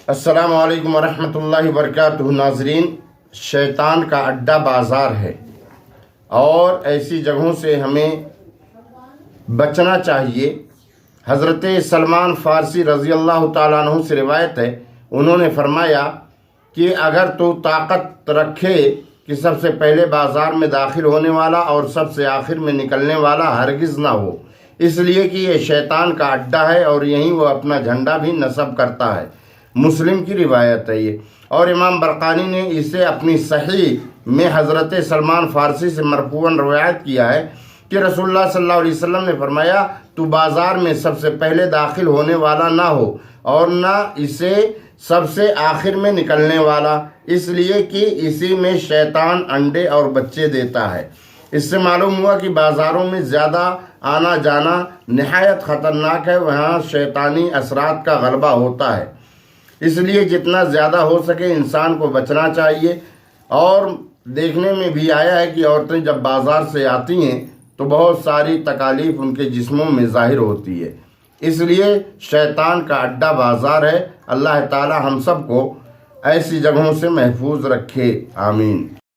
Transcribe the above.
السلام علیکم ورحمۃ اللہ وبرکاتہ۔ ناظرین، شیطان کا اڈا بازار ہے اور ایسی جگہوں سے ہمیں بچنا چاہیے۔ حضرت سلمان فارسی رضی اللہ تعالیٰ عنہ سے روایت ہے، انہوں نے فرمایا کہ اگر تو طاقت رکھے کہ سب سے پہلے بازار میں داخل ہونے والا اور سب سے آخر میں نکلنے والا ہرگز نہ ہو، اس لیے کہ یہ شیطان کا اڈا ہے اور یہیں وہ اپنا جھنڈا بھی نصب کرتا ہے۔ مسلم کی روایت ہے یہ، اور امام برقانی نے اسے اپنی صحیح میں حضرت سلمان فارسی سے مرفوعاً روایت کیا ہے کہ رسول اللہ صلی اللہ علیہ وسلم نے فرمایا، تو بازار میں سب سے پہلے داخل ہونے والا نہ ہو اور نہ اسے سب سے آخر میں نکلنے والا، اس لیے کہ اسی میں شیطان انڈے اور بچے دیتا ہے۔ اس سے معلوم ہوا کہ بازاروں میں زیادہ آنا جانا نہایت خطرناک ہے، وہاں شیطانی اثرات کا غلبہ ہوتا ہے، اس لیے جتنا زیادہ ہو سکے انسان کو بچنا چاہیے۔ اور دیکھنے میں بھی آیا ہے کہ عورتیں جب بازار سے آتی ہیں تو بہت ساری تکالیف ان کے جسموں میں ظاہر ہوتی ہے، اس لیے شیطان کا اڈا بازار ہے۔ اللہ تعالی ہم سب کو ایسی جگہوں سے محفوظ رکھے، آمین۔